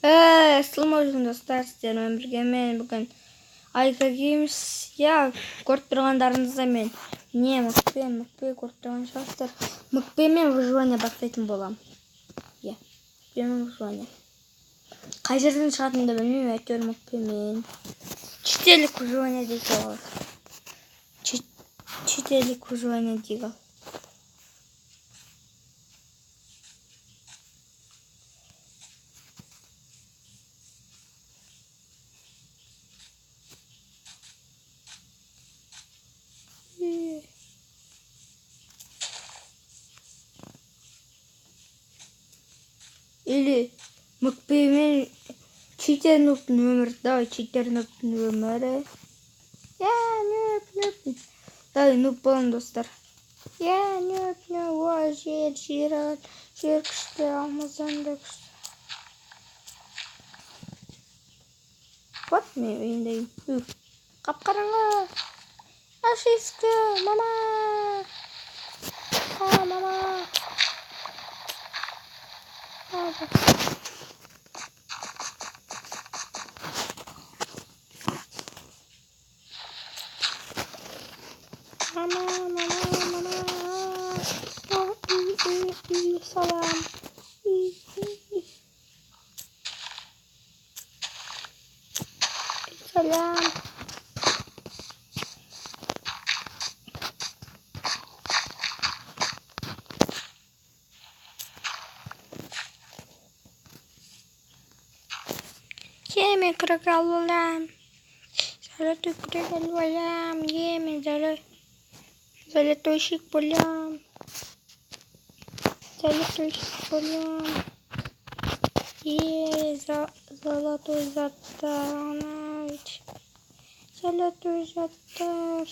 Assalamualaikum достар, сіздермен бірге мен бүгін Айка Games, көріп тұрғандарыңызда мен мүкпе көріп тұрған шығарсыздар. Мүкпемен выживание бастайтын болам. Мүкпемен выживание. Қай жерден шығатынымды білмеймін, әйтеуір мүкпемен. Чителік выживание дейді ол. Чителік выживание дейді. Или мүкпемен читер нуптың өмірі. Давай читер нуптың өмірі. Давай нуп болам достар. Жер күшті, алмазан да күшті. Вот мен үйіндеймін. Қап-қараңғы. Аш ескі, мама. Мама. Salam. Salam. Yemin kırıkal olam. Zalaтой kırıkal olam. Yemin золотойщик болям. Золотойщик болям. Золотой заттар. Золотой заттар.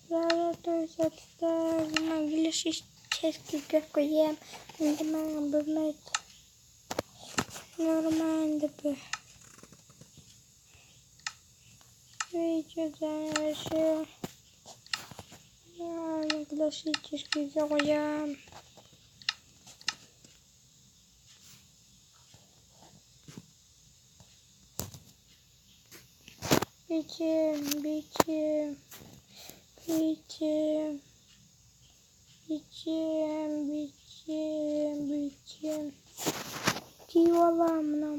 Золотой заттар. Могли шестки коем. Нормально бывает. Нормально бы. Видео дальше. Глашительки коем. Бичем. Кивалам нам.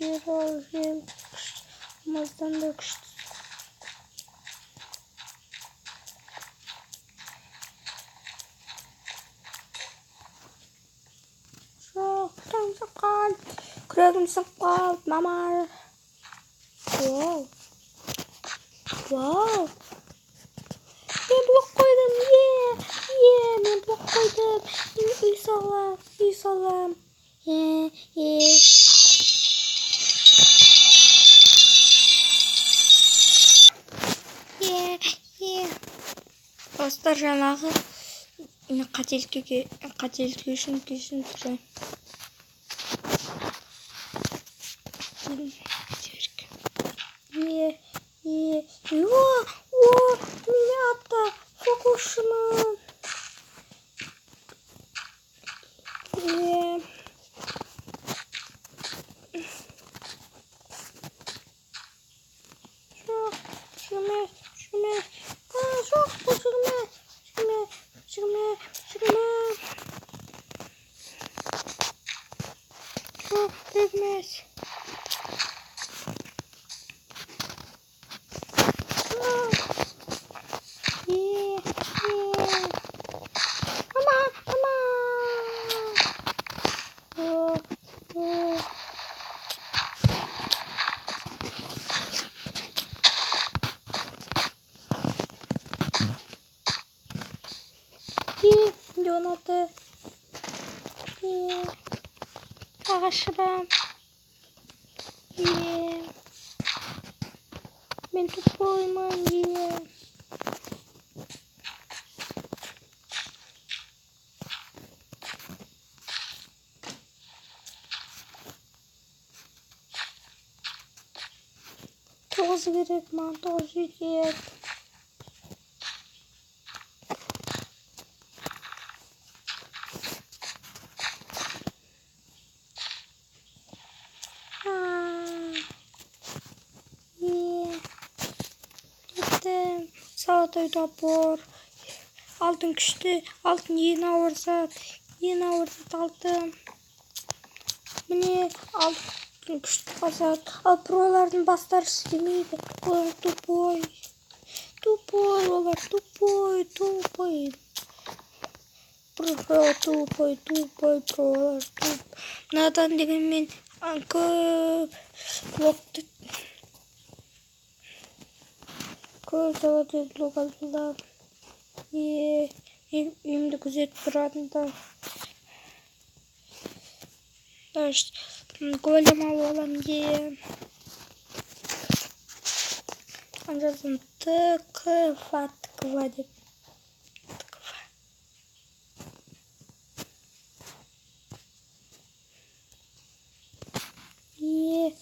Жирал. Маздан да күшті. Күрегім сыққал, мама. Вау. Мен блок қойдым, мен блок қойдым. Үй салам. Достар, жаңағы қателік үшін кешірім сұраймын. Меня атты фокусшымын. Донаты. Ағашырам. Мен тупоймын. 9 gerek, bana 9 yiyecek. Gittim. Salatayı da bor. Altın küçtü. Altın yeni avırsat. Yeni avırsat aldım. Mine altın küçtü pazar. Al prolardan bastırısı demeydi. Olar tupoy. Tupoy olar tupoy. Tupoy. Pro tupoy. Tupoy prolar tupoy. Nadan dedim men. Köp. Bloktu. Köp saladı blok aldılar. Şimdi güzel duranda. İşte golem alalım diye. Ancak tıkıva tıkıva.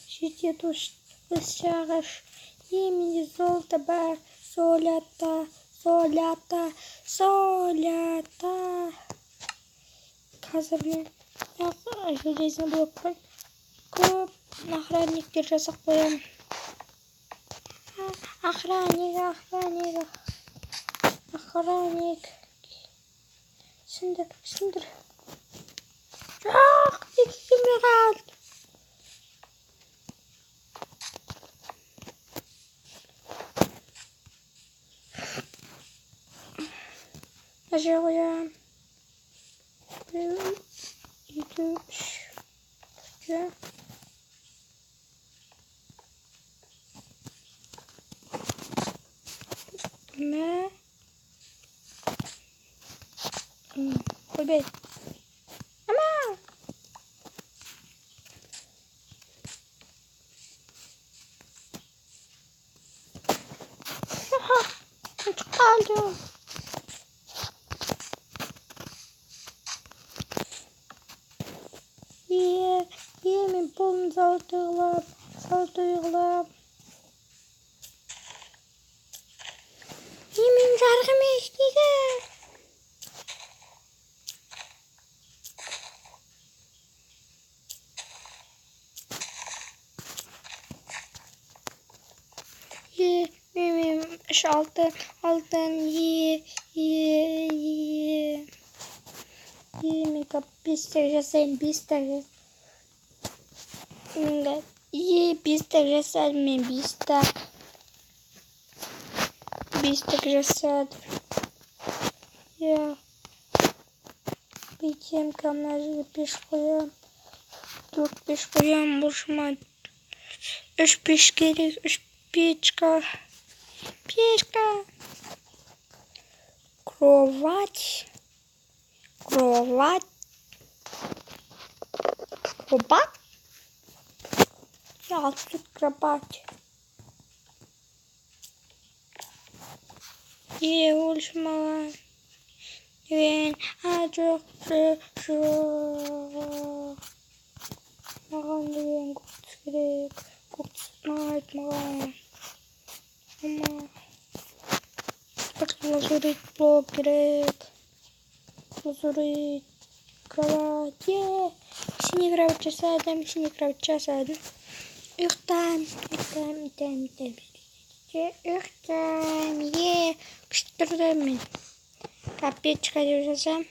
Şişe tuş ışağış. Yemini zolta bar. Solata. Solata. Solata. Hazırlayın. Железный блок. Көп охранниктер жасап қоямын. Охранник. Сындыр. Жоқ, екеме қалды. Нажа қоямын. 1, 2, 3. Ne? Bebek. Ama. Küçük kaldı. Yemin bulun saltıqlab. Yemin жарғым ешкеге. Yemin altın Yemin kap pistek жасайын pistek. Pistek жасадым мен Pistek жасадым. Я битем камнажы 5 қоям. 4-5 қоям бұршыма. 3 пеш керек. 3 печка. Кровать. Я тут кровать. Больше мало. Жоқ. Маған деген көктіс керек. Көктіс ұнайды маған. Лазурит блок керек. Лазурит кровать. Синий кровать жасадым. Ұйықтайм. Ұйықтайм. Күшті тұрдым мен. Печка деп жазам.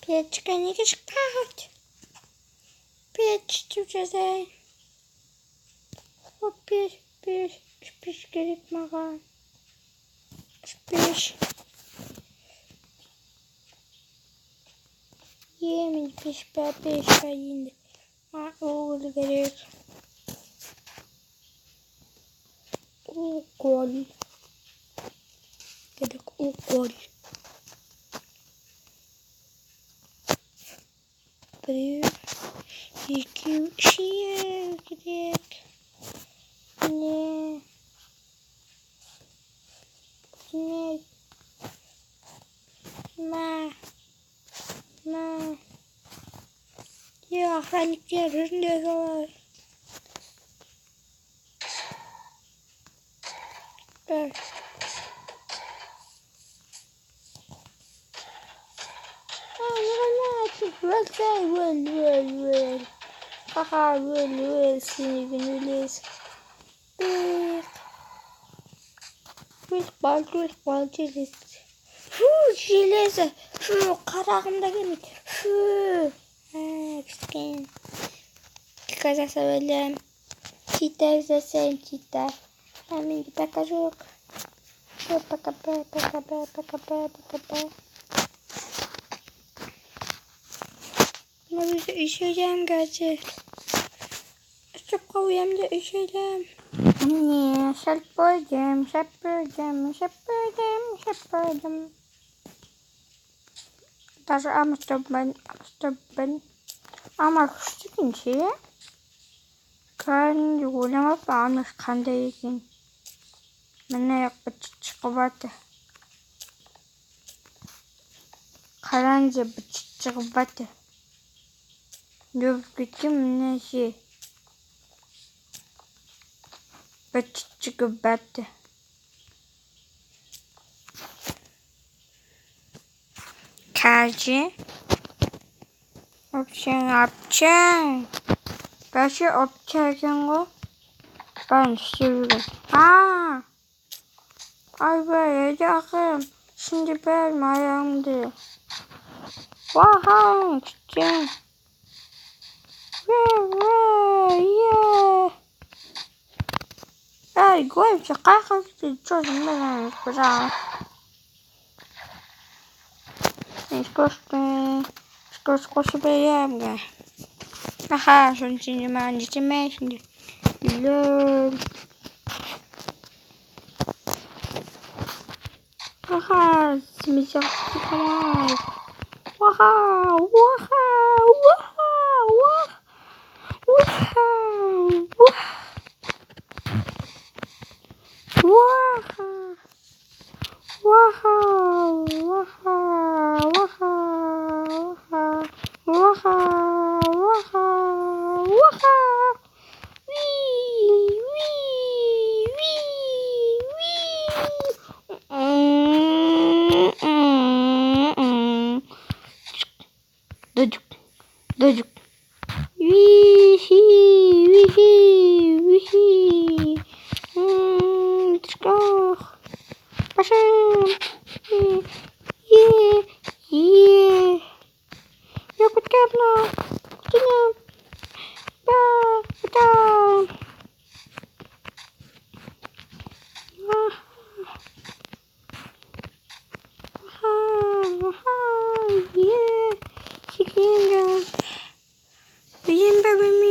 Печка неге шықпағыд? Печ деп жазайын. Пеш керек маған. Пеш. Yemin пеш енді. Уголь керек. Уголь. Керек уголь. 1, 2, 3 керек. Не. На. Ya охранник önünde var. Evet. Haha böyle seni günüles. Bal желез. Железо. Қарағымда келмейді. Кішкен. Казаса білем. Чита іздесем, чита. Менде пока жоқ. Пока. Ama bize üşüyeceğim gerçi. Çok kavuyam da üşüyeceğim. Anne, şapırdım. Даже амстабен. Ama küçük şey. Kan yoluma bağımlı kandayken. Bana yakıt çıkıbatı. Karanca çıkıbatı. Любим на си. Баччикабата. Кажи. Общан. Başı opçayken o. Ben sürüyorum. Ay be yakım. Şimdi benim ayağımdı. Vaham küçüğüm. Yeah. Ай, гоемся, как ты, что же мы знаем, пожалуйста. Сколько берем, да. Ага, что не понимаешь, не лёл. Ага, смеялся, помогай. Вау. Дождик. Вихи. Пошел. Я подкапну.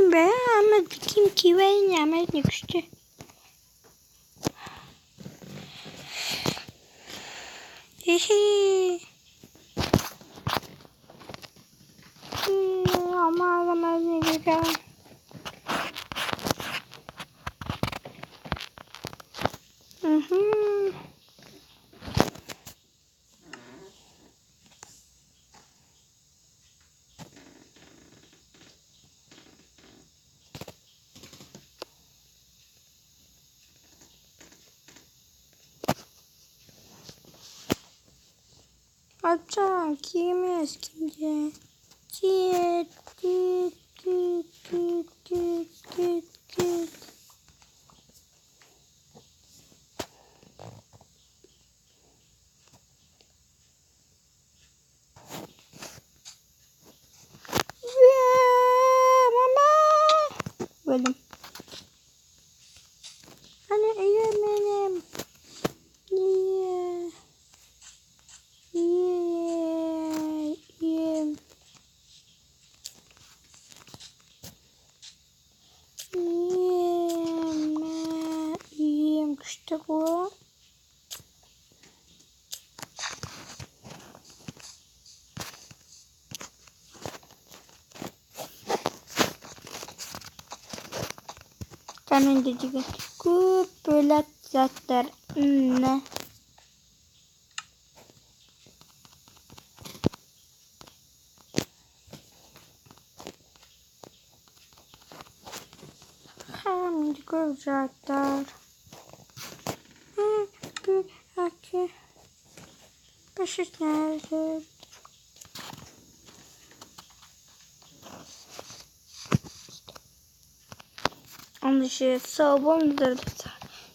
Bilmem ama kim kimin yemek yüküştü. Hihi. Ama ne güzel. Açan kimiz kimce? Git. Mama. Bölüm. Hani benim. İşte bu. Hemen dedi ki böyle zaten ne? Дівчата. Пишіть. Onu sağ olun.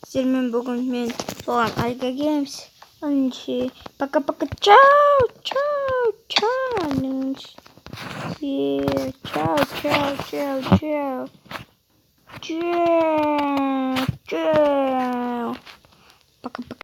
Sizlerle bugün ben olan Ayga Games. Onun için paka ciao. Ciao. Ciao. Paka.